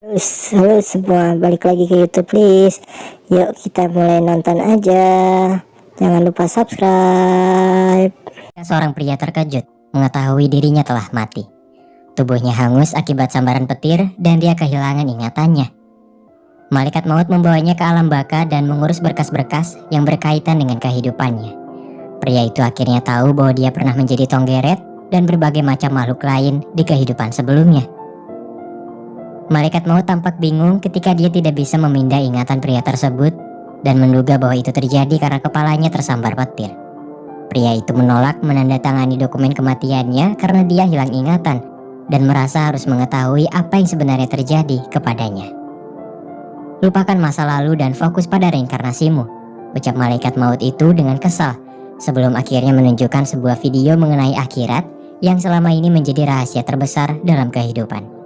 Halo semua, balik lagi ke YouTube please. Yuk kita mulai nonton aja. Jangan lupa subscribe. Seorang pria terkejut mengetahui dirinya telah mati. Tubuhnya hangus akibat sambaran petir dan dia kehilangan ingatannya. Malaikat maut membawanya ke alam baka dan mengurus berkas-berkas yang berkaitan dengan kehidupannya. Pria itu akhirnya tahu bahwa dia pernah menjadi tonggeret dan berbagai macam makhluk lain di kehidupan sebelumnya. Malaikat maut tampak bingung ketika dia tidak bisa memindah ingatan pria tersebut dan menduga bahwa itu terjadi karena kepalanya tersambar petir. Pria itu menolak menandatangani dokumen kematiannya karena dia hilang ingatan dan merasa harus mengetahui apa yang sebenarnya terjadi kepadanya. Lupakan masa lalu dan fokus pada reinkarnasimu, ucap malaikat maut itu dengan kesal sebelum akhirnya menunjukkan sebuah video mengenai akhirat yang selama ini menjadi rahasia terbesar dalam kehidupan.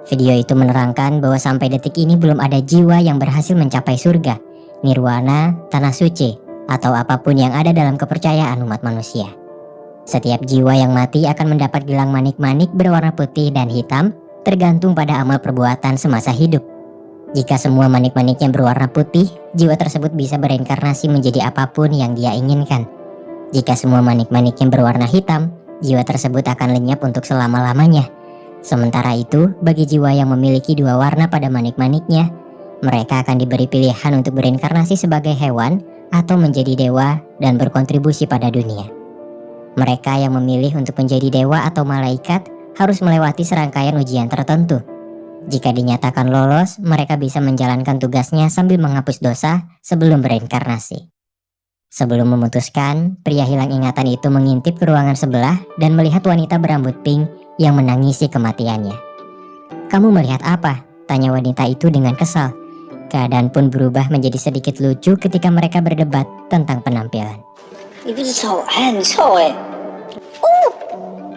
Video itu menerangkan bahwa sampai detik ini belum ada jiwa yang berhasil mencapai surga, nirwana, tanah suci, atau apapun yang ada dalam kepercayaan umat manusia. Setiap jiwa yang mati akan mendapat gelang manik-manik berwarna putih dan hitam tergantung pada amal perbuatan semasa hidup. Jika semua manik-maniknya berwarna putih, jiwa tersebut bisa bereinkarnasi menjadi apapun yang dia inginkan. Jika semua manik-maniknya berwarna hitam, jiwa tersebut akan lenyap untuk selama-lamanya. Sementara itu, bagi jiwa yang memiliki dua warna pada manik-maniknya, mereka akan diberi pilihan untuk bereinkarnasi sebagai hewan atau menjadi dewa dan berkontribusi pada dunia. Mereka yang memilih untuk menjadi dewa atau malaikat harus melewati serangkaian ujian tertentu. Jika dinyatakan lolos, mereka bisa menjalankan tugasnya sambil menghapus dosa sebelum bereinkarnasi. Sebelum memutuskan, pria hilang ingatan itu mengintip ke ruangan sebelah dan melihat wanita berambut pink yang menangisi kematiannya. "Kamu melihat apa?" tanya wanita itu dengan kesal. Keadaan pun berubah menjadi sedikit lucu ketika mereka berdebat tentang penampilan. "你不是丑，还很臭哎！哦，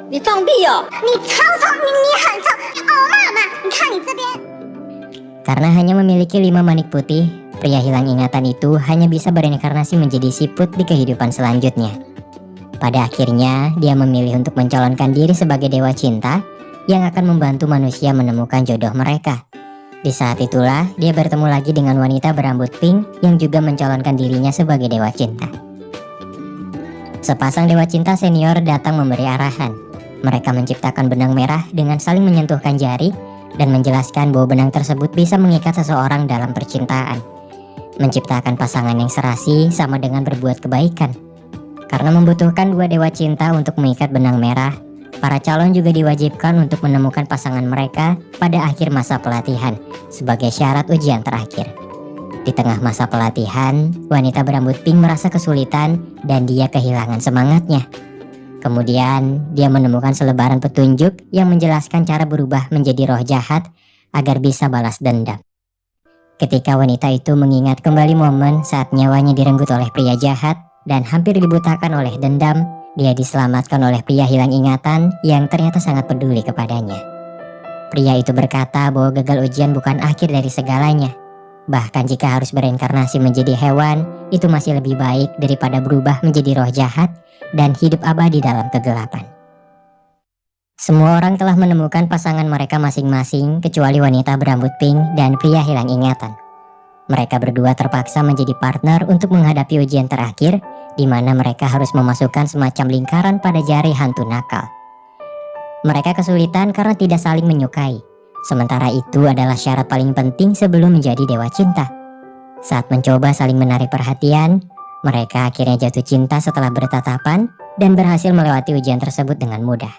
你放屁哦！你超丑，你很臭，你欧妈妈，你看你这边。" Karena hanya memiliki 5 manik putih, pria hilang ingatan itu hanya bisa bereinkarnasi menjadi siput di kehidupan selanjutnya. Pada akhirnya, dia memilih untuk mencalonkan diri sebagai dewa cinta yang akan membantu manusia menemukan jodoh mereka. Di saat itulah, dia bertemu lagi dengan wanita berambut pink yang juga mencalonkan dirinya sebagai dewa cinta. Sepasang dewa cinta senior datang memberi arahan. Mereka menciptakan benang merah dengan saling menyentuhkan jari dan menjelaskan bahwa benang tersebut bisa mengikat seseorang dalam percintaan. Menciptakan pasangan yang serasi sama dengan berbuat kebaikan. Karena membutuhkan 2 dewa cinta untuk mengikat benang merah, para calon juga diwajibkan untuk menemukan pasangan mereka pada akhir masa pelatihan sebagai syarat ujian terakhir. Di tengah masa pelatihan, wanita berambut pink merasa kesulitan dan dia kehilangan semangatnya. Kemudian, dia menemukan selebaran petunjuk yang menjelaskan cara berubah menjadi roh jahat agar bisa balas dendam. Ketika wanita itu mengingat kembali momen saat nyawanya direnggut oleh pria jahat dan hampir dibutakan oleh dendam, dia diselamatkan oleh pria hilang ingatan yang ternyata sangat peduli kepadanya. Pria itu berkata bahwa gagal ujian bukan akhir dari segalanya. Bahkan jika harus bereinkarnasi menjadi hewan, itu masih lebih baik daripada berubah menjadi roh jahat dan hidup abadi dalam kegelapan. Semua orang telah menemukan pasangan mereka masing-masing kecuali wanita berambut pink dan pria hilang ingatan. Mereka berdua terpaksa menjadi partner untuk menghadapi ujian terakhir, di mana mereka harus memasukkan semacam lingkaran pada jari hantu nakal. Mereka kesulitan karena tidak saling menyukai, sementara itu adalah syarat paling penting sebelum menjadi dewa cinta. Saat mencoba saling menarik perhatian, mereka akhirnya jatuh cinta setelah bertatapan dan berhasil melewati ujian tersebut dengan mudah.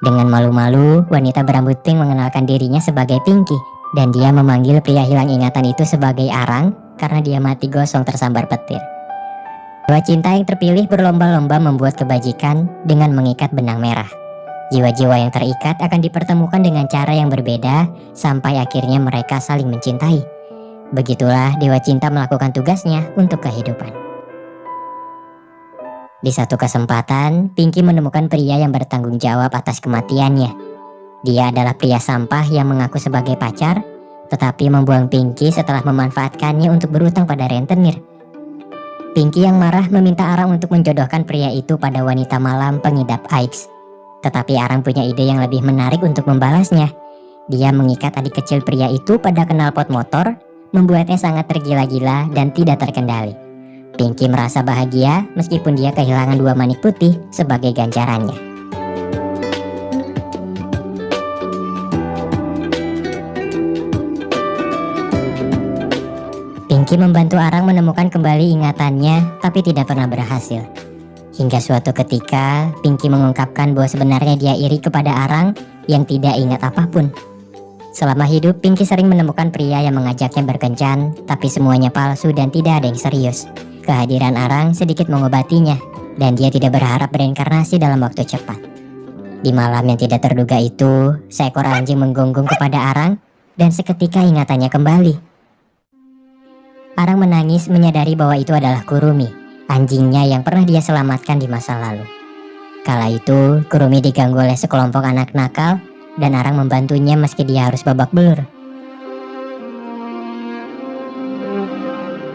Dengan malu-malu, wanita berambut pink mengenalkan dirinya sebagai Pinky, dan dia memanggil pria hilang ingatan itu sebagai Arang karena dia mati gosong tersambar petir. Dewa cinta yang terpilih berlomba-lomba membuat kebajikan dengan mengikat benang merah. Jiwa-jiwa yang terikat akan dipertemukan dengan cara yang berbeda sampai akhirnya mereka saling mencintai. Begitulah dewa cinta melakukan tugasnya untuk kehidupan. Di satu kesempatan, Pinky menemukan pria yang bertanggung jawab atas kematiannya. Dia adalah pria sampah yang mengaku sebagai pacar, tetapi membuang Pinky setelah memanfaatkannya untuk berutang pada rentenir. Pinky yang marah meminta Arang untuk menjodohkan pria itu pada wanita malam pengidap AIDS. Tetapi Arang punya ide yang lebih menarik untuk membalasnya. Dia mengikat adik kecil pria itu pada knalpot motor, membuatnya sangat tergila-gila dan tidak terkendali. Pinky merasa bahagia meskipun dia kehilangan 2 manik putih sebagai ganjarannya. Pinky membantu Arang menemukan kembali ingatannya, tapi tidak pernah berhasil. Hingga suatu ketika, Pinky mengungkapkan bahwa sebenarnya dia iri kepada Arang yang tidak ingat apapun. Selama hidup, Pinky sering menemukan pria yang mengajaknya berkencan, tapi semuanya palsu dan tidak ada yang serius. Kehadiran Arang sedikit mengobatinya, dan dia tidak berharap bereinkarnasi dalam waktu cepat. Di malam yang tidak terduga itu, seekor anjing menggonggong kepada Arang, dan seketika ingatannya kembali. Arang menangis menyadari bahwa itu adalah Kurumi, anjingnya yang pernah dia selamatkan di masa lalu. Kala itu, Kurumi diganggu oleh sekelompok anak nakal, dan Arang membantunya meski dia harus babak belur.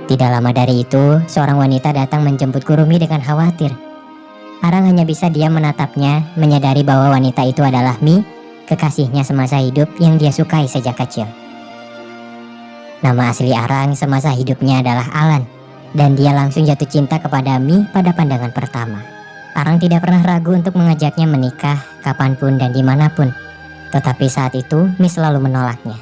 Tidak lama dari itu, seorang wanita datang menjemput Kurumi dengan khawatir. Arang hanya bisa diam menatapnya, menyadari bahwa wanita itu adalah Mi, kekasihnya semasa hidup yang dia sukai sejak kecil. Nama asli Arang semasa hidupnya adalah Alan, dan dia langsung jatuh cinta kepada Mi pada pandangan pertama. Arang tidak pernah ragu untuk mengajaknya menikah kapanpun dan dimanapun, tetapi saat itu Mi selalu menolaknya.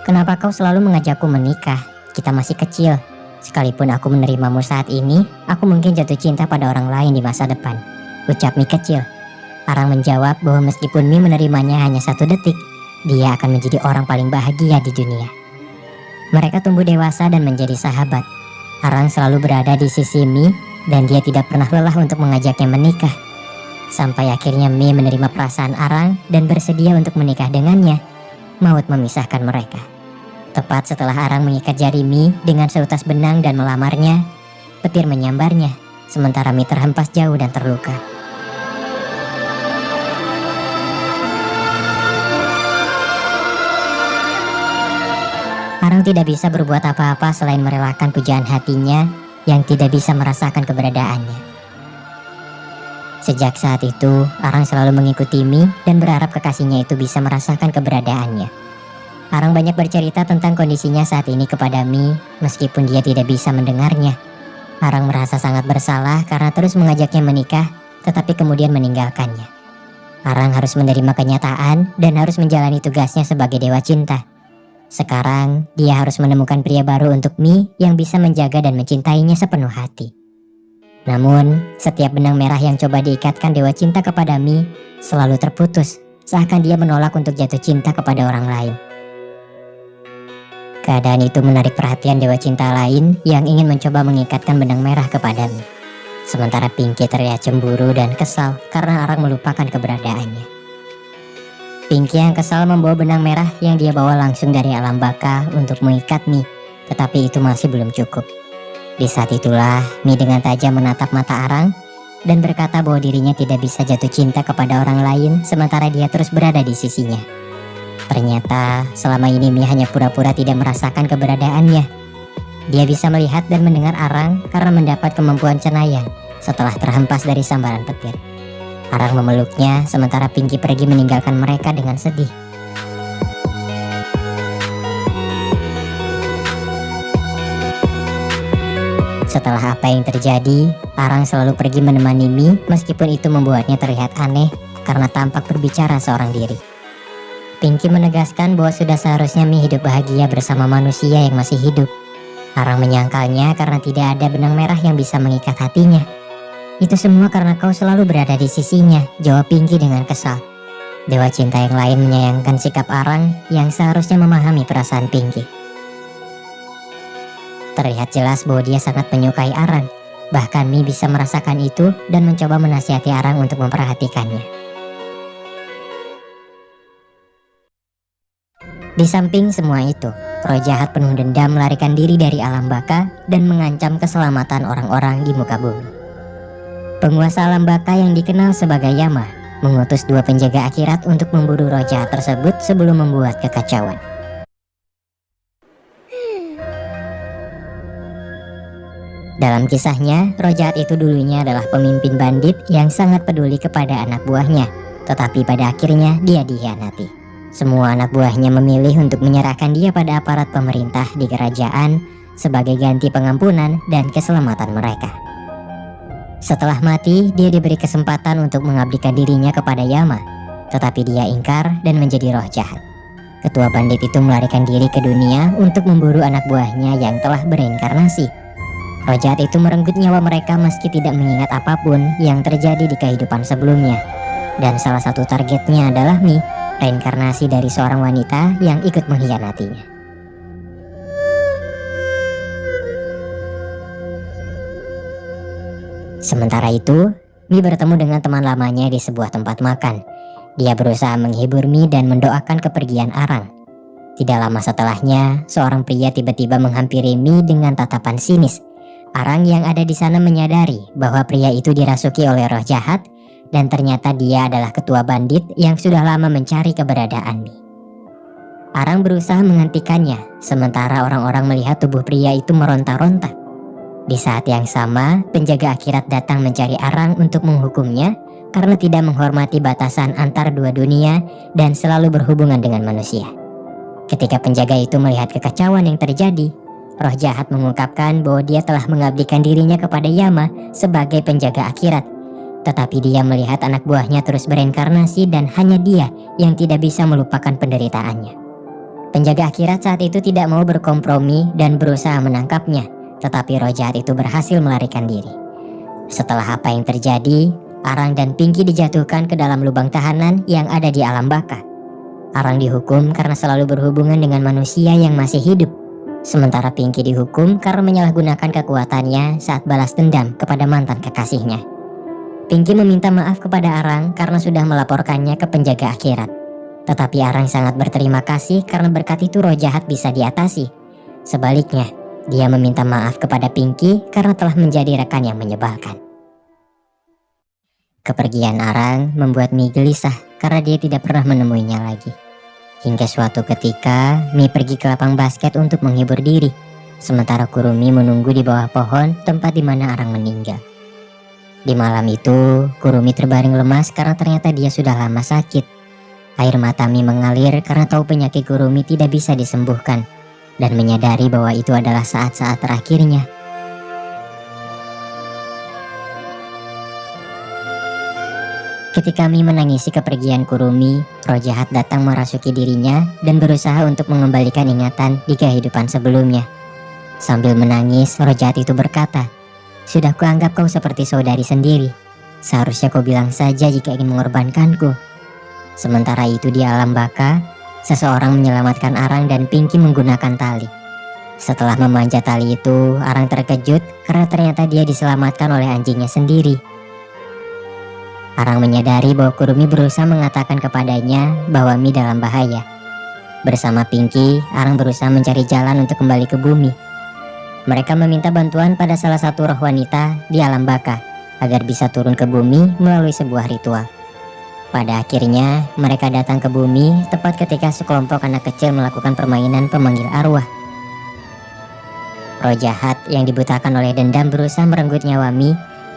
"Kenapa kau selalu mengajakku menikah? Kita masih kecil. Sekalipun aku menerimamu saat ini, aku mungkin jatuh cinta pada orang lain di masa depan," ucap Mi kecil. Arang menjawab bahwa meskipun Mi menerimanya hanya 1 detik, dia akan menjadi orang paling bahagia di dunia. Mereka tumbuh dewasa dan menjadi sahabat. Arang selalu berada di sisi Mi, dan dia tidak pernah lelah untuk mengajaknya menikah. Sampai akhirnya Mi menerima perasaan Arang dan bersedia untuk menikah dengannya. Maut memisahkan mereka. Tepat setelah Arang mengikat jari Mi dengan seutas benang dan melamarnya, petir menyambarnya, sementara Mi terhempas jauh dan terluka. Arang tidak bisa berbuat apa-apa selain merelakan pujaan hatinya yang tidak bisa merasakan keberadaannya. Sejak saat itu, Arang selalu mengikuti Mi dan berharap kekasihnya itu bisa merasakan keberadaannya. Arang banyak bercerita tentang kondisinya saat ini kepada Mi, meskipun dia tidak bisa mendengarnya. Arang merasa sangat bersalah karena terus mengajaknya menikah, tetapi kemudian meninggalkannya. Arang harus menerima kenyataan dan harus menjalani tugasnya sebagai dewa cinta. Sekarang, dia harus menemukan pria baru untuk Mi yang bisa menjaga dan mencintainya sepenuh hati. Namun, setiap benang merah yang coba diikatkan dewa cinta kepada Mi selalu terputus, seakan dia menolak untuk jatuh cinta kepada orang lain. Keadaan itu menarik perhatian dewa cinta lain yang ingin mencoba mengikatkan benang merah kepada Mi. Sementara Pinky terlihat cemburu dan kesal karena Arang melupakan keberadaannya. Pinky yang kesal membawa benang merah yang dia bawa langsung dari alam baka untuk mengikat Mi, tetapi itu masih belum cukup. Di saat itulah Mi dengan tajam menatap mata Arang dan berkata bahwa dirinya tidak bisa jatuh cinta kepada orang lain sementara dia terus berada di sisinya. Ternyata selama ini Mi hanya pura-pura tidak merasakan keberadaannya. Dia bisa melihat dan mendengar Arang karena mendapat kemampuan cenayang setelah terhempas dari sambaran petir. Arang memeluknya sementara Pinky pergi meninggalkan mereka dengan sedih. Setelah apa yang terjadi, Arang selalu pergi menemani Mi meskipun itu membuatnya terlihat aneh karena tampak berbicara seorang diri. Pinky menegaskan bahwa sudah seharusnya Mi hidup bahagia bersama manusia yang masih hidup. Arang menyangkalnya karena tidak ada benang merah yang bisa mengikat hatinya. "Itu semua karena kau selalu berada di sisinya," jawab Pinky dengan kesal. Dewa cinta yang lain menyayangkan sikap Arang yang seharusnya memahami perasaan Pinky. Terlihat jelas bahwa dia sangat menyukai Arang. Bahkan Mi bisa merasakan itu dan mencoba menasihati Arang untuk memperhatikannya. Di samping semua itu, roh jahat penuh dendam melarikan diri dari alam baka dan mengancam keselamatan orang-orang di muka bumi. Penguasa alam baka yang dikenal sebagai Yama mengutus 2 penjaga akhirat untuk memburu roh jahat tersebut sebelum membuat kekacauan. Dalam kisahnya, roh jahat itu dulunya adalah pemimpin bandit yang sangat peduli kepada anak buahnya, tetapi pada akhirnya dia dikhianati. Semua anak buahnya memilih untuk menyerahkan dia pada aparat pemerintah di kerajaan sebagai ganti pengampunan dan keselamatan mereka. Setelah mati, dia diberi kesempatan untuk mengabdikan dirinya kepada Yama, tetapi dia ingkar dan menjadi roh jahat. Ketua bandit itu melarikan diri ke dunia untuk memburu anak buahnya yang telah bereinkarnasi. Roh jahat itu merenggut nyawa mereka meski tidak mengingat apapun yang terjadi di kehidupan sebelumnya. Dan salah satu targetnya adalah Mi, reinkarnasi dari seorang wanita yang ikut mengkhianatinya. Sementara itu, Mi bertemu dengan teman lamanya di sebuah tempat makan. Dia berusaha menghibur Mi dan mendoakan kepergian Arang. Tidak lama setelahnya, seorang pria tiba-tiba menghampiri Mi dengan tatapan sinis. Arang yang ada di sana menyadari bahwa pria itu dirasuki oleh roh jahat dan ternyata dia adalah ketua bandit yang sudah lama mencari keberadaan Mi. Arang berusaha menghentikannya, sementara orang-orang melihat tubuh pria itu meronta-ronta. Di saat yang sama, penjaga akhirat datang mencari Arang untuk menghukumnya karena tidak menghormati batasan antar dua dunia dan selalu berhubungan dengan manusia. Ketika penjaga itu melihat kekacauan yang terjadi, roh jahat mengungkapkan bahwa dia telah mengabdikan dirinya kepada Yama sebagai penjaga akhirat. Tetapi dia melihat anak buahnya terus bereinkarnasi dan hanya dia yang tidak bisa melupakan penderitaannya. Penjaga akhirat saat itu tidak mau berkompromi dan berusaha menangkapnya, tetapi roh jahat itu berhasil melarikan diri. Setelah apa yang terjadi, Arang dan Pinky dijatuhkan ke dalam lubang tahanan yang ada di alam baka. Arang dihukum karena selalu berhubungan dengan manusia yang masih hidup, sementara Pinky dihukum karena menyalahgunakan kekuatannya saat balas dendam kepada mantan kekasihnya. Pinky meminta maaf kepada Arang karena sudah melaporkannya ke penjaga akhirat. Tetapi Arang sangat berterima kasih karena berkat itu roh jahat bisa diatasi. Sebaliknya, dia meminta maaf kepada Pinky karena telah menjadi rekan yang menyebalkan. Kepergian Arang membuat Mi gelisah karena dia tidak pernah menemuinya lagi. Hingga suatu ketika, Mi pergi ke lapang basket untuk menghibur diri, sementara Kurumi menunggu di bawah pohon tempat di mana Arang meninggal. Di malam itu, Kurumi terbaring lemas karena ternyata dia sudah lama sakit. Air mata Mi mengalir karena tahu penyakit Kurumi tidak bisa disembuhkan, dan menyadari bahwa itu adalah saat-saat terakhirnya. Ketika Mi menangisi kepergian Kurumi, roh jahat datang merasuki dirinya dan berusaha untuk mengembalikan ingatan di kehidupan sebelumnya. Sambil menangis, roh jahat itu berkata, "Sudah kuanggap kau seperti saudari sendiri. Seharusnya kau bilang saja jika ingin mengorbankanku." Sementara itu di alam baka, seseorang menyelamatkan Arang dan Pinky menggunakan tali. Setelah memanjat tali itu, Arang terkejut karena ternyata dia diselamatkan oleh anjingnya sendiri. Arang menyadari bahwa Kurumi berusaha mengatakan kepadanya bahwa Mi dalam bahaya. Bersama Pinky, Arang berusaha mencari jalan untuk kembali ke bumi. Mereka meminta bantuan pada salah satu roh wanita di alam baka agar bisa turun ke bumi melalui sebuah ritual. Pada akhirnya, mereka datang ke bumi tepat ketika sekelompok anak kecil melakukan permainan pemanggil arwah. Roh jahat yang dibutakan oleh dendam berusaha merenggut nyawa Mi,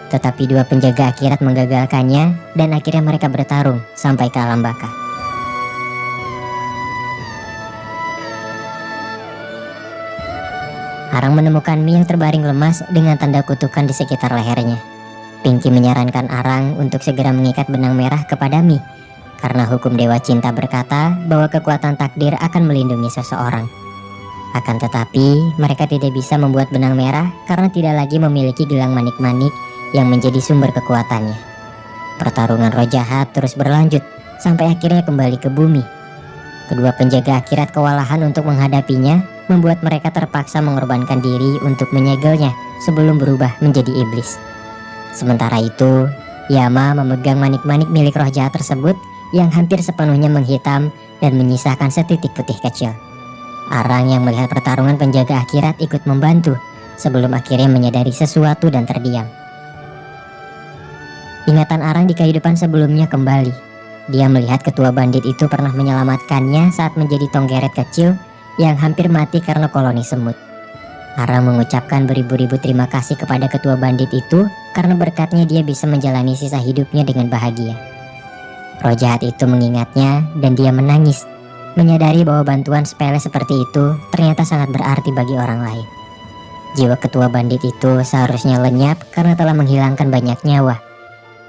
tetapi dua penjaga akhirat menggagalkannya dan akhirnya mereka bertarung sampai ke alam baka. Arang menemukan Mi yang terbaring lemas dengan tanda kutukan di sekitar lehernya. Pinky menyarankan Arang untuk segera mengikat benang merah kepada Mi, karena hukum Dewa Cinta berkata bahwa kekuatan takdir akan melindungi seseorang. Akan tetapi, mereka tidak bisa membuat benang merah karena tidak lagi memiliki gelang manik-manik yang menjadi sumber kekuatannya. Pertarungan roh jahat terus berlanjut sampai akhirnya kembali ke bumi. Kedua penjaga akhirat kewalahan untuk menghadapinya, membuat mereka terpaksa mengorbankan diri untuk menyegelnya sebelum berubah menjadi iblis. Sementara itu, Yama memegang manik-manik milik roh jahat tersebut yang hampir sepenuhnya menghitam dan menyisakan setitik putih kecil. Arang yang melihat pertarungan penjaga akhirat ikut membantu sebelum akhirnya menyadari sesuatu dan terdiam. Ingatan Arang di kehidupan sebelumnya kembali. Dia melihat ketua bandit itu pernah menyelamatkannya saat menjadi tonggeret kecil yang hampir mati karena koloni semut. Arang mengucapkan beribu-ribu terima kasih kepada ketua bandit itu karena berkatnya dia bisa menjalani sisa hidupnya dengan bahagia. Roh jahat itu mengingatnya dan dia menangis, menyadari bahwa bantuan sepele seperti itu ternyata sangat berarti bagi orang lain. Jiwa ketua bandit itu seharusnya lenyap karena telah menghilangkan banyak nyawa.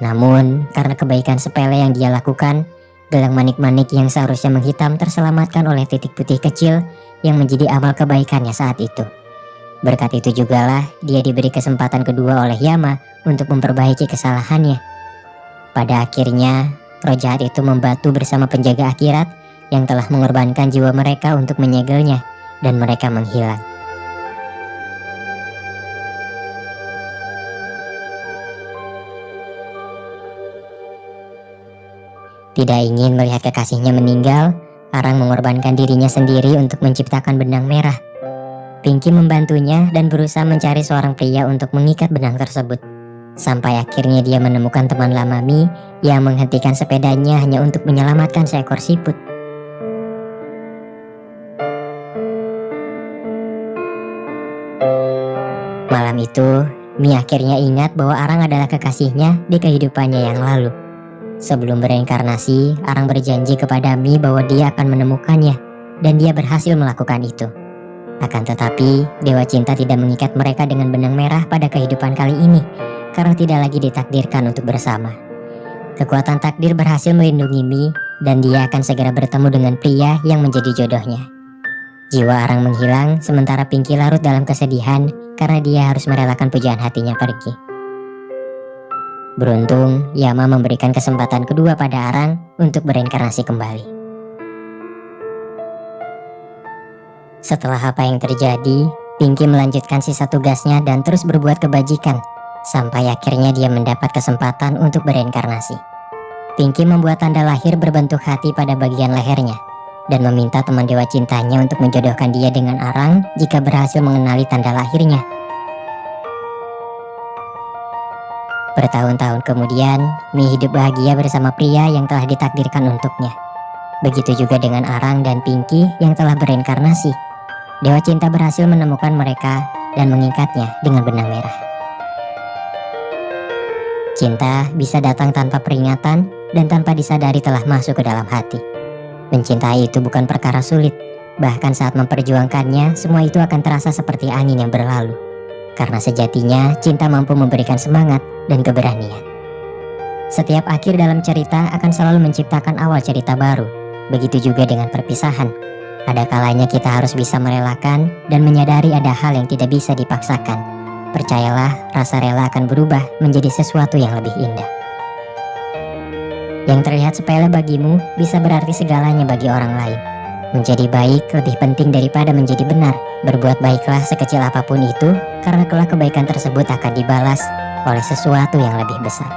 Namun, karena kebaikan sepele yang dia lakukan, gelang manik-manik yang seharusnya menghitam terselamatkan oleh titik putih kecil yang menjadi amal kebaikannya saat itu. Berkat itu jugalah dia diberi kesempatan kedua oleh Yama untuk memperbaiki kesalahannya. Pada akhirnya, roh jahat itu membatu bersama penjaga akhirat yang telah mengorbankan jiwa mereka untuk menyegelnya, dan mereka menghilang. Tidak ingin melihat kekasihnya meninggal, Arang mengorbankan dirinya sendiri untuk menciptakan benang merah. Pinky membantunya dan berusaha mencari seorang pria untuk mengikat benang tersebut. Sampai akhirnya dia menemukan teman lama Mi yang menghentikan sepedanya hanya untuk menyelamatkan seekor siput. Malam itu, Mi akhirnya ingat bahwa Arang adalah kekasihnya di kehidupannya yang lalu. Sebelum bereinkarnasi, Arang berjanji kepada Mi bahwa dia akan menemukannya, dan dia berhasil melakukan itu. Akan tetapi, Dewa Cinta tidak mengikat mereka dengan benang merah pada kehidupan kali ini, karena tidak lagi ditakdirkan untuk bersama. Kekuatan takdir berhasil melindungi Mi, dan dia akan segera bertemu dengan pria yang menjadi jodohnya. Jiwa Arang menghilang, sementara Pinky larut dalam kesedihan karena dia harus merelakan pujaan hatinya pergi. Beruntung, Yama memberikan kesempatan kedua pada Arang untuk bereinkarnasi kembali. Setelah apa yang terjadi, Pinky melanjutkan sisa tugasnya dan terus berbuat kebajikan, sampai akhirnya dia mendapat kesempatan untuk bereinkarnasi. Pinky membuat tanda lahir berbentuk hati pada bagian lehernya, dan meminta teman dewa cintanya untuk menjodohkan dia dengan Arang jika berhasil mengenali tanda lahirnya. Bertahun-tahun kemudian, Mi hidup bahagia bersama pria yang telah ditakdirkan untuknya. Begitu juga dengan Arang dan Pinky yang telah bereinkarnasi. Dewa Cinta berhasil menemukan mereka dan mengikatnya dengan benang merah. Cinta bisa datang tanpa peringatan dan tanpa disadari telah masuk ke dalam hati. Mencintai itu bukan perkara sulit, bahkan saat memperjuangkannya, semua itu akan terasa seperti angin yang berlalu. Karena sejatinya, cinta mampu memberikan semangat dan keberanian. Setiap akhir dalam cerita akan selalu menciptakan awal cerita baru. Begitu juga dengan perpisahan. Ada kalanya kita harus bisa merelakan dan menyadari ada hal yang tidak bisa dipaksakan. Percayalah, rasa rela akan berubah menjadi sesuatu yang lebih indah. Yang terlihat sepele bagimu bisa berarti segalanya bagi orang lain. Menjadi baik lebih penting daripada menjadi benar. Berbuat baiklah sekecil apapun itu, karena kelak kebaikan tersebut akan dibalas oleh sesuatu yang lebih besar.